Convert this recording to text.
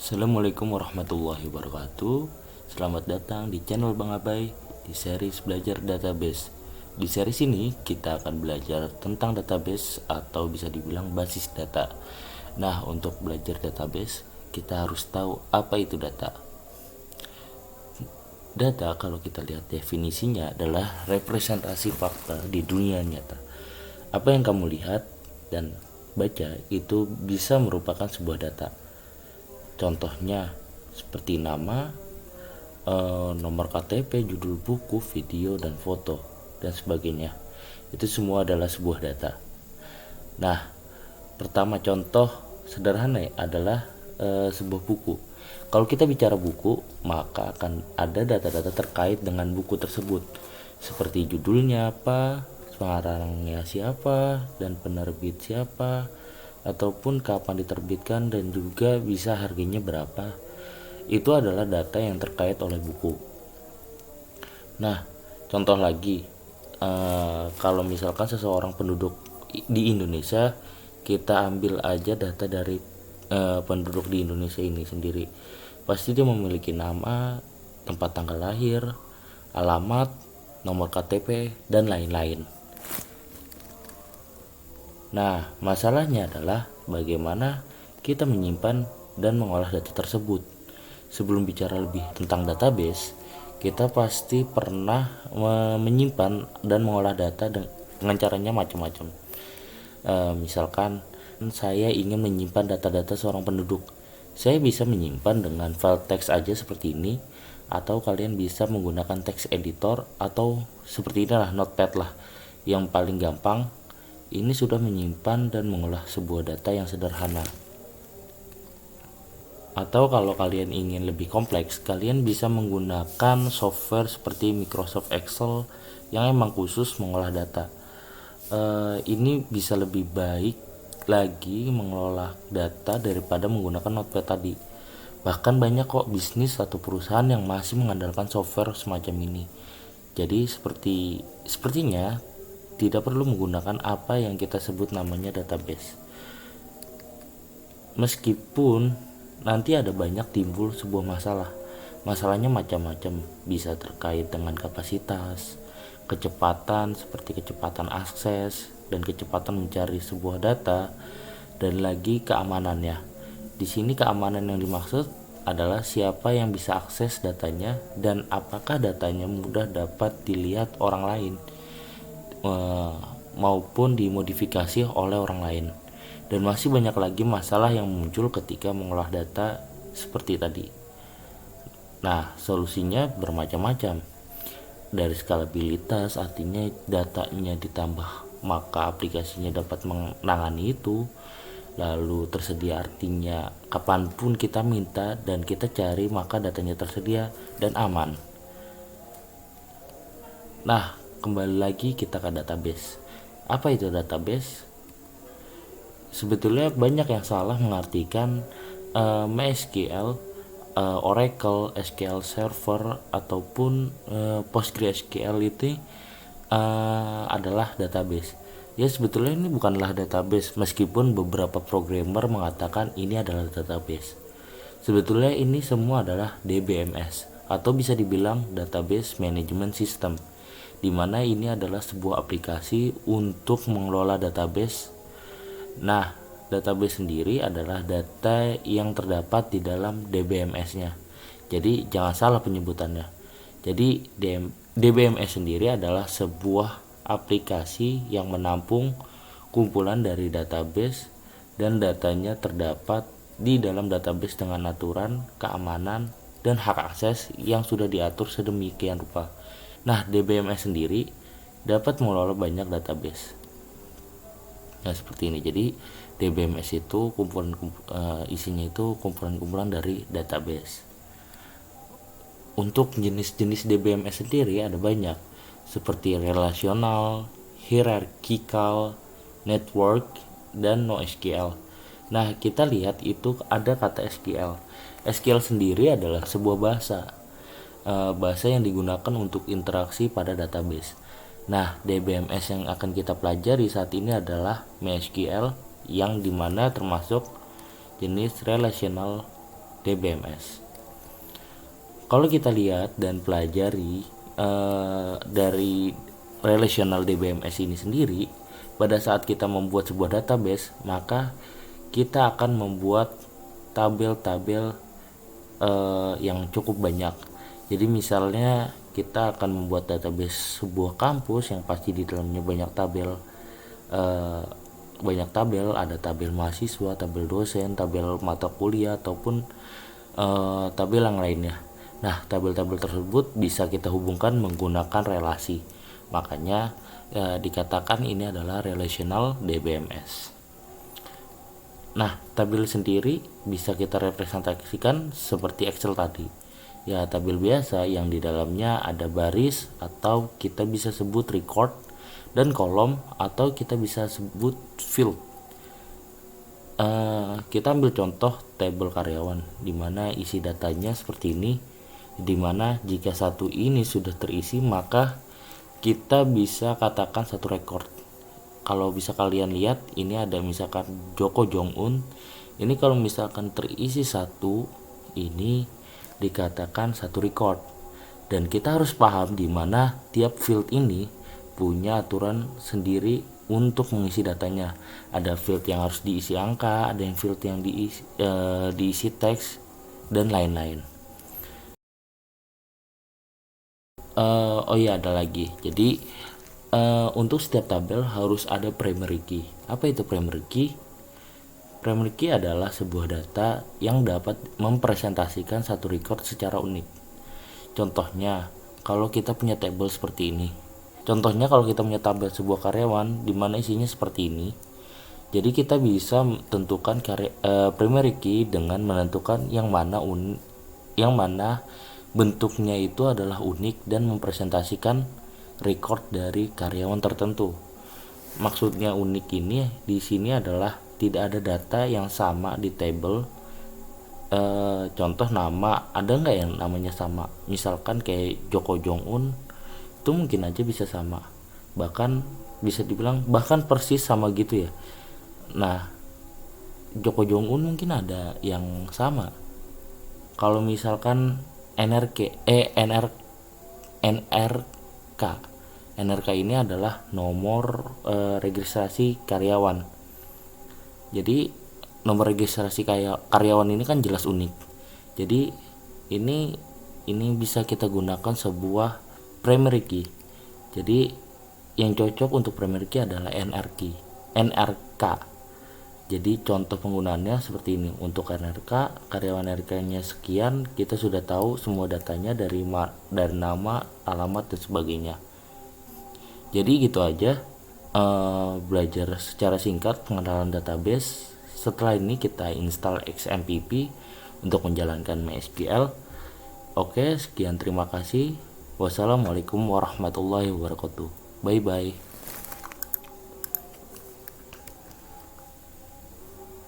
Assalamualaikum warahmatullahi wabarakatuh. Selamat datang di channel Bang Abai di series belajar database. Di series ini kita akan belajar tentang database atau bisa dibilang basis data. Nah, untuk belajar database kita harus tahu apa itu data. Data, kalau kita lihat definisinya, adalah representasi fakta di dunia nyata. Apa yang kamu lihat dan baca itu bisa merupakan sebuah data. Contohnya seperti nama, nomor KTP, judul buku, video, dan foto, dan sebagainya. Itu semua adalah sebuah data. Nah, pertama contoh sederhana adalah sebuah buku. Kalau kita bicara buku, maka akan ada data-data terkait dengan buku tersebut, seperti judulnya apa, pengarangnya siapa, dan penerbit siapa, ataupun kapan diterbitkan, dan juga bisa harganya berapa. Itu adalah data yang terkait oleh buku. Nah, contoh lagi, kalau misalkan seseorang penduduk di Indonesia, kita ambil aja data dari penduduk di Indonesia ini sendiri. Pasti dia memiliki nama, tempat tanggal lahir, alamat, nomor KTP, dan lain-lain. Nah, masalahnya adalah bagaimana kita menyimpan dan mengolah data tersebut. Sebelum bicara lebih tentang database, kita pasti pernah menyimpan dan mengolah data dengan caranya macam-macam. Misalkan saya ingin menyimpan data-data seorang penduduk, saya bisa menyimpan dengan file teks aja seperti ini, atau kalian bisa menggunakan text editor atau seperti inilah, notepad lah yang paling gampang. Ini sudah menyimpan dan mengolah sebuah data yang sederhana. Atau kalau kalian ingin lebih kompleks, kalian bisa menggunakan software seperti Microsoft Excel yang emang khusus mengolah data. Ini bisa lebih baik lagi mengelola data daripada menggunakan notepad tadi. Bahkan banyak kok bisnis atau perusahaan yang masih mengandalkan software semacam ini. Jadi sepertinya tidak perlu menggunakan apa yang kita sebut namanya database. Meskipun nanti ada banyak timbul sebuah masalah. Masalahnya macam-macam, bisa terkait dengan kapasitas, kecepatan seperti kecepatan akses dan kecepatan mencari sebuah data, dan lagi keamanannya. Di sini keamanan yang dimaksud adalah siapa yang bisa akses datanya dan apakah datanya mudah dapat dilihat orang lain maupun dimodifikasi oleh orang lain. Dan masih banyak lagi masalah yang muncul ketika mengolah data seperti tadi. Nah, solusinya bermacam-macam. Dari skalabilitas, artinya datanya ditambah maka aplikasinya dapat menangani itu. Lalu tersedia, artinya kapanpun kita minta dan kita cari maka datanya tersedia dan aman. Nah, kembali lagi kita ke database. Apa itu database? Sebetulnya banyak yang salah mengartikan MySQL, Oracle, SQL Server, ataupun PostgreSQL itu adalah database. Ya, sebetulnya ini bukanlah database, meskipun beberapa programmer mengatakan ini adalah database. Sebetulnya ini semua adalah DBMS, atau bisa dibilang Database Management System, di mana ini adalah sebuah aplikasi untuk mengelola database. Nah, database sendiri adalah data yang terdapat di dalam DBMS-nya. Jadi jangan salah penyebutannya. Jadi DBMS sendiri adalah sebuah aplikasi yang menampung kumpulan dari database dan datanya terdapat di dalam database dengan aturan, keamanan, dan hak akses yang sudah diatur sedemikian rupa. Nah, DBMS sendiri dapat mengelola banyak database. Nah, seperti ini. Jadi DBMS itu isinya itu kumpulan-kumpulan dari database. Untuk jenis-jenis DBMS sendiri ada banyak, seperti relasional, hierarchical, network, dan NoSQL. Nah, kita lihat itu ada kata SQL. SQL sendiri adalah sebuah bahasa yang digunakan untuk interaksi pada database. Nah, DBMS yang akan kita pelajari saat ini adalah MySQL, yang dimana termasuk jenis relational DBMS. Kalau kita lihat dan pelajari dari relational DBMS ini sendiri, pada saat kita membuat sebuah database, maka kita akan membuat tabel-tabel yang cukup banyak. Jadi misalnya kita akan membuat database sebuah kampus yang pasti di dalamnya banyak tabel, ada tabel mahasiswa, tabel dosen, tabel mata kuliah, ataupun tabel yang lainnya. Nah, tabel-tabel tersebut bisa kita hubungkan menggunakan relasi. Makanya dikatakan ini adalah relational DBMS. Nah, tabel sendiri bisa kita representasikan seperti Excel tadi. Ya, tabel biasa yang di dalamnya ada baris, atau kita bisa sebut record, dan kolom, atau kita bisa sebut field. Kita ambil contoh tabel karyawan, di mana isi datanya seperti ini, di mana jika satu ini sudah terisi, maka kita bisa katakan satu record. Kalau bisa kalian lihat, ini ada misalkan Joko Jong Un. Ini kalau misalkan terisi satu, ini dikatakan satu record. Dan kita harus paham di mana tiap field ini punya aturan sendiri untuk mengisi datanya. Ada field yang harus diisi angka, ada yang field yang diisi teks, dan lain-lain. Oh iya, ada lagi. Jadi untuk setiap tabel harus ada primary key. Apa itu primary key? Primary key adalah sebuah data yang dapat mempresentasikan satu record secara unik. Contohnya, kalau kita punya tabel seperti ini. Contohnya kalau kita punya tabel sebuah karyawan di mana isinya seperti ini. Jadi kita bisa tentukan primary key dengan menentukan yang mana bentuknya itu adalah unik dan mempresentasikan record dari karyawan tertentu. Maksudnya unik ini di sini adalah tidak ada data yang sama di tabel. Contoh nama, ada nggak yang namanya sama? Misalkan kayak Joko Jong Un, itu mungkin aja bisa sama, bahkan bisa dibilang bahkan persis sama gitu ya. Nah, Joko Jong Un mungkin ada yang sama. Kalau misalkan NRK ini adalah nomor registrasi karyawan. Jadi nomor registrasi karyawan ini kan jelas unik. Jadi ini bisa kita gunakan sebuah primary key. Jadi yang cocok untuk primary key adalah NRK. Jadi contoh penggunaannya seperti ini. Untuk NRK, karyawan NRK-nya sekian, kita sudah tahu semua datanya dari nama, alamat, dan sebagainya. Jadi gitu aja belajar secara singkat pengenalan database. Setelah ini kita install XMPP untuk menjalankan MySQL. Oke, sekian, terima kasih. Wassalamualaikum warahmatullahi wabarakatuh. Bye bye.